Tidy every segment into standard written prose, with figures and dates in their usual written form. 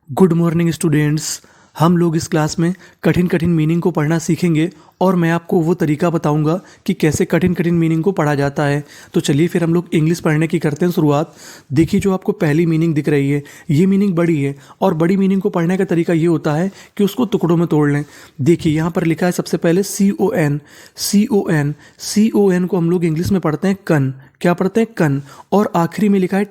Good morning students. हम लोग इस क्लास में कठिन कठिन मीनिंग को पढ़ना सीखेंगे और मैं आपको वो तरीका बताऊंगा कि कैसे कठिन कठिन मीनिंग को पढ़ा जाता है। तो चलिए फिर हम लोग इंग्लिश पढ़ने की करते हैं शुरुआत। देखिए जो आपको पहली मीनिंग दिख रही है ये मीनिंग बड़ी है और बड़ी मीनिंग को पढ़ने का तरीका ये होता है कि उसको टुकड़ों में तोड़ लें। देखिए यहाँ पर लिखा है सबसे पहले CON। CON को हम लोग इंग्लिश में पढ़ते हैं कन। क्या पढ़ते हैं? कन। और आखिरी में लिखा है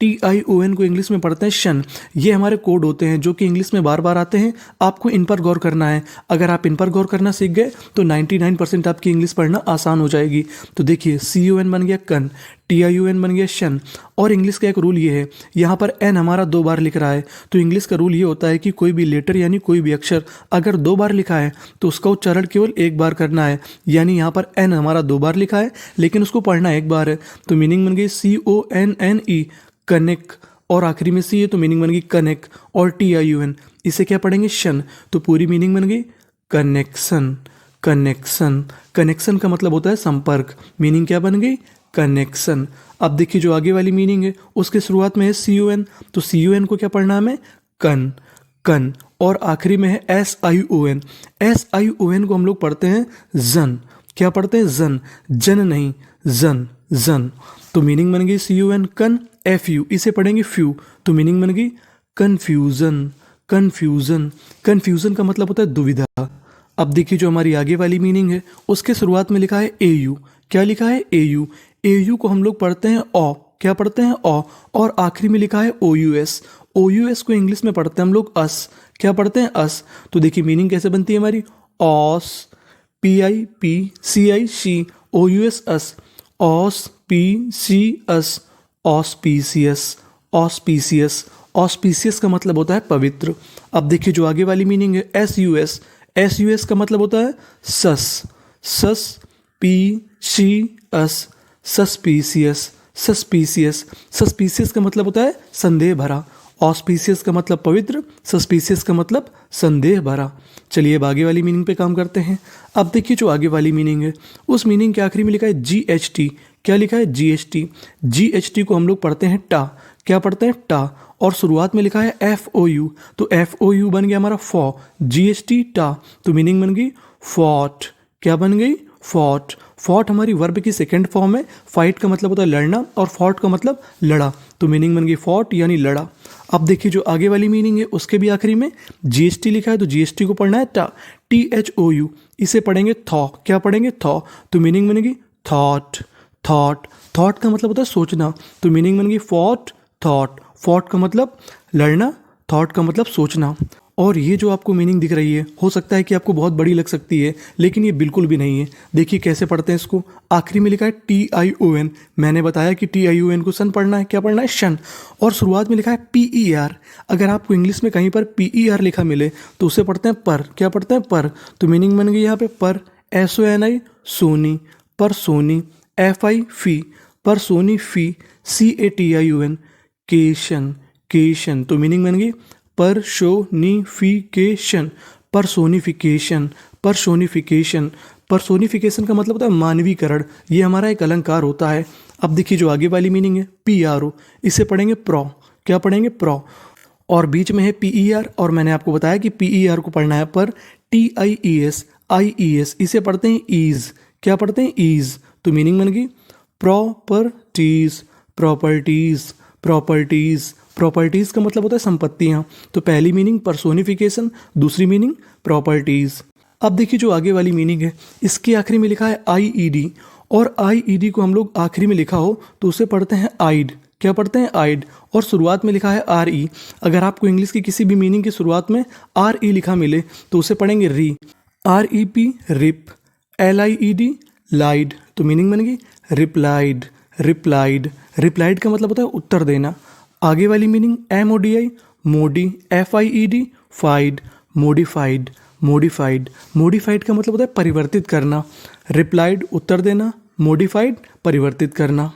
TION को इंग्लिश में पढ़ते हैं शन। ये हमारे कोड होते हैं जो कि इंग्लिश में बार बार आते हैं। आपको इन पर गौर करना है। अगर आप इन पर गौर करना सीख गए तो 99% आपकी इंग्लिश पढ़ना आसान हो जाएगी। तो देखिए CON बन गया कन, TION बन गया शन। और इंग्लिश का एक रूल ये है, यहाँ पर N हमारा 2 बार लिख रहा है तो इंग्लिश का रूल ये होता है कि कोई भी लेटर यानी कोई भी अक्षर अगर 2 बार लिखा है तो उसका उच्चारण केवल 1 बार करना है। यानी यहाँ पर N हमारा 2 बार लिखा है लेकिन उसको पढ़ना 1 बार है। तो मीनिंग बन गई CONNE कनेक्ट। और आखिरी में सी है तो मीनिंग बन गई कनेक्ट। और TION इसे क्या पढ़ेंगे? शन। तो पूरी मीनिंग बन गई कनेक्शन। कनेक्शन। कनेक्शन का मतलब होता है संपर्क। मीनिंग क्या बन गई? कनेक्शन। अब देखिए जो आगे वाली मीनिंग है उसके शुरुआत में है CON। तो CON को क्या पढ़ना है हमें? कन। कन। और आखिरी में है SION। SION को हम लोग पढ़ते हैं जन। क्या पढ़ते हैं? जन। जन नहीं, जन। जन। तो मीनिंग बन गई CON कन। FU इसे पढ़ेंगे फ्यू। तो मीनिंग बन गई कन्फ्यूजन। कन्फ्यूजन। कन्फ्यूजन का मतलब होता है दुविधा। अब देखिए जो हमारी आगे वाली मीनिंग है उसके शुरुआत में लिखा है AU। क्या लिखा है? AU। AU को हम लोग पढ़ते हैं ओ। क्या पढ़ते हैं? ओ। और आखिरी में लिखा है OUS। OUS को इंग्लिश में पढ़ते हैं हम लोग अस। क्या पढ़ते हैं? अस। तो देखिए मीनिंग कैसे बनती है हमारी? ऑस, PIPCIC, OUS अस। ऑस्पीसियस। ऑस्पीसियस। ऑस्पीसियस। ऑस्पीसियस का मतलब होता है पवित्र। अब देखिए जो आगे वाली मीनिंग है SUS। SUS का मतलब होता है सस। सस्पीशियस। सस्पीसियस। सस्पीसियस। सस्पीसियस का मतलब होता है संदेह भरा। ऑस्पीसियस का मतलब पवित्र, सस्पीसियस का मतलब संदेह भरा। चलिए अब आगे वाली मीनिंग पे काम करते हैं। अब देखिए जो आगे वाली मीनिंग है उस मीनिंग के आखिरी में लिखा है GHT। क्या लिखा है? GHT। GHT को हम लोग पढ़ते हैं टा। क्या पढ़ते हैं? टा। और शुरुआत में लिखा है FOU। तो FOU बन गया हमारा फॉ। GHT टा। तो मीनिंग बन गई फॉट। क्या बन गई? फॉट। फॉट हमारी वर्ब की सेकंड फॉर्म है। फाइट का मतलब होता है लड़ना और फॉट का मतलब लड़ा। तो मीनिंग बन गई फॉट यानी लड़ा। अब देखिए जो आगे वाली मीनिंग है उसके भी आखिरी में GHT लिखा है तो GHT को पढ़ना है टा। THOU इसे पढ़ेंगे थॉ। क्या पढ़ेंगे? थॉ। तो मीनिंग बनेगी थॉट। थॉट। थॉट का मतलब होता है सोचना। तो मीनिंग बन गई फॉट थॉट। फॉट का मतलब लड़ना, थॉट का मतलब सोचना। और ये जो आपको मीनिंग दिख रही है हो सकता है कि आपको बहुत बड़ी लग सकती है लेकिन ये बिल्कुल भी नहीं है। देखिए कैसे पढ़ते हैं इसको। आखिरी में लिखा है TION। मैंने बताया कि TION को सन पढ़ना है। क्या पढ़ना है? शन। और शुरुआत में लिखा है PER। अगर आपको इंग्लिश में कहीं पर PER लिखा मिले तो उसे पढ़ते हैं पर। क्या पढ़ते हैं? पर। तो मीनिंग बन गई यहाँ पे पर। SONI सोनी। पर सोनी। FI फी। पर सोनी फी। CATION केशन। केशन। तो मीनिंग बन गई पर्सोनिफिकेशन। पर्सोनिफिकेशन। पर्सोनिफिकेशन। पर्सोनिफिकेशन का मतलब होता है मानवीकरण। ये हमारा एक अलंकार होता है। अब देखिए जो आगे वाली मीनिंग है PRO। इसे पढ़ेंगे प्रो। क्या पढ़ेंगे? प्रो। और बीच में है PER और मैंने आपको बताया कि PER को पढ़ना है पर। TIES इसे पढ़ते हैं ईज। क्या पढ़ते हैं? ईज। तो मीनिंग बन गई प्रॉपर्टीज। प्रॉपर्टीज। प्रॉपर्टीज। प्रॉपर्टीज का मतलब होता है संपत्तियां। तो पहली मीनिंग पर्सोनिफिकेशन, दूसरी मीनिंग प्रॉपर्टीज। अब देखिए जो आगे वाली मीनिंग है इसके आखिरी में लिखा है IED। और IED को हम लोग आखिरी में लिखा हो तो उसे पढ़ते हैं आइड। क्या पढ़ते हैं? आइड। और शुरुआत में लिखा है RE। अगर आपको इंग्लिश की किसी भी मीनिंग की शुरुआत में RE लिखा मिले तो उसे पढ़ेंगे re. REP rep. LIED lied. तो मीनिंग बन गई रिप्लाइड। रिप्लाइड। रिप्लाइड का मतलब होता है उत्तर देना। आगे वाली मीनिंग MODI मोडी। FIED FIDE. Modified. Modified. Modified का मतलब होता है परिवर्तित करना। रिप्लाइड उत्तर देना, मोडिफाइड परिवर्तित करना।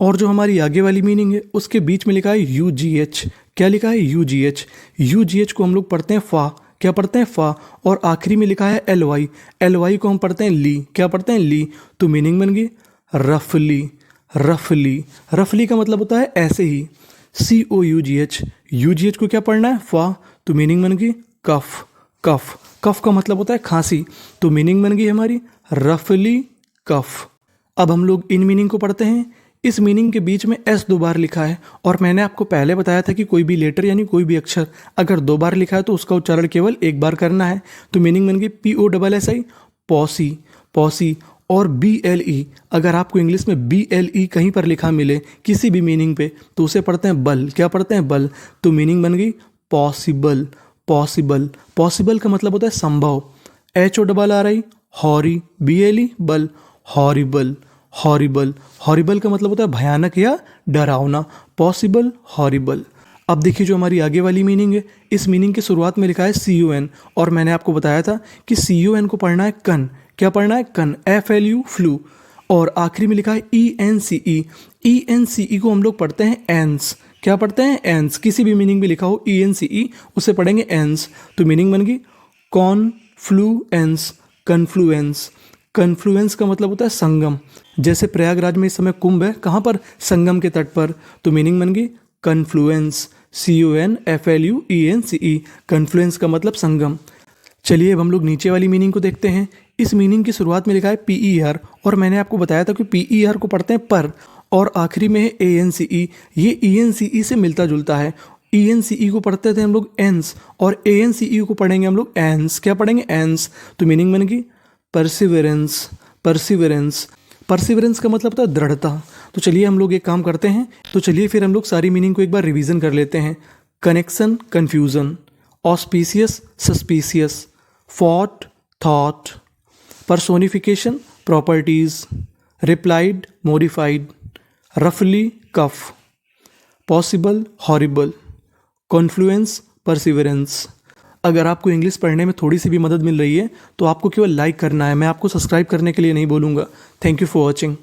और जो हमारी आगे वाली मीनिंग है उसके बीच में लिखा है UGH। क्या लिखा है? UGH। UGH को हम लोग पढ़ते हैं फा। क्या पढ़ते हैं? फा। और आखिरी में लिखा है LY। LY को हम पढ़ते हैं ली। क्या पढ़ते हैं? ली। तो मीनिंग बन गई रफली। रफली। रफली का मतलब होता है ऐसे ही। COUGH UGH को क्या पढ़ना है? फा। तो मीनिंग बन गई कफ। कफ, कफ का मतलब होता है खांसी, तो मीनिंग बन गई हमारी रफली कफ। अब हम लोग इन मीनिंग को पढ़ते हैं। इस मीनिंग के बीच में एस 2 बार लिखा है और मैंने आपको पहले बताया था कि कोई भी लेटर यानी कोई भी अक्षर अगर 2 बार लिखा है तो उसका उच्चारण केवल 1 बार करना है। तो मीनिंग बन गई POSSI, पॉसी, पॉसी। और BLE, अगर आपको इंग्लिश में BLE कहीं पर लिखा मिले किसी भी मीनिंग पे तो उसे पढ़ते हैं बल। क्या पढ़ते हैं? बल। तो मीनिंग बन गई पॉसिबल, पॉसिबल। पॉसिबल का मतलब होता है संभव। HORRI, हॉरी, BLE, बल, हॉरिबल, हॉरिबल। हॉरिबल का मतलब होता है भयानक या डरावना। Possible, horrible. अब देखिए जो हमारी आगे वाली मीनिंग है, इस मीनिंग की शुरुआत में लिखा है CON और मैंने आपको बताया था कि CON को पढ़ना है कन। क्या पढ़ना है? कन। FLU, flu. और आखिरी में लिखा है ENCE। ENCE को हम लोग पढ़ते हैं एंस। क्या पढ़ते हैं? एंस। किसी भी मीनिंग में लिखा हो ENCE उसे पढ़ेंगे एंस। तो मीनिंग बन गई कॉन्फ्लुएंस, कन्फ्लुएंस। कन्फ्लुएंस का मतलब होता है संगम। जैसे प्रयागराज में इस समय कुंभ है, कहाँ पर? संगम के तट पर। तो मीनिंग बन गई कन्फ्लुएंस, CONFLUENCE। कन्फ्लुएंस का मतलब संगम। चलिए अब हम लोग नीचे वाली मीनिंग को देखते हैं। इस मीनिंग की शुरुआत में लिखा है PER और मैंने आपको बताया था कि PER को पढ़ते हैं पर और आखिरी में है ANCE। ये ENCE से मिलता जुलता है। ENCE को पढ़ते थे हम लोग एंस और ANCE को पढ़ेंगे हम लोग एंस। क्या पढ़ेंगे? एंस। तो मीनिंग बन गई परसिवरेंस, परसिवरेंस। परसिवरेंस का मतलब होता है दृढ़ता। तो चलिए हम लोग एक काम करते हैं, तो चलिए फिर हम लोग सारी मीनिंग को एक बार रिवीजन कर लेते हैं। Connection, confusion. Auspicious, suspicious. Fought, thought. Personification, properties. Replied, modified. रफली, cough. Possible, horrible. Confluence, perseverance. अगर आपको इंग्लिश पढ़ने में थोड़ी सी भी मदद मिल रही है तो आपको केवल लाइक करना है, मैं आपको सब्सक्राइब करने के लिए नहीं बोलूँगा। Thank you for watching.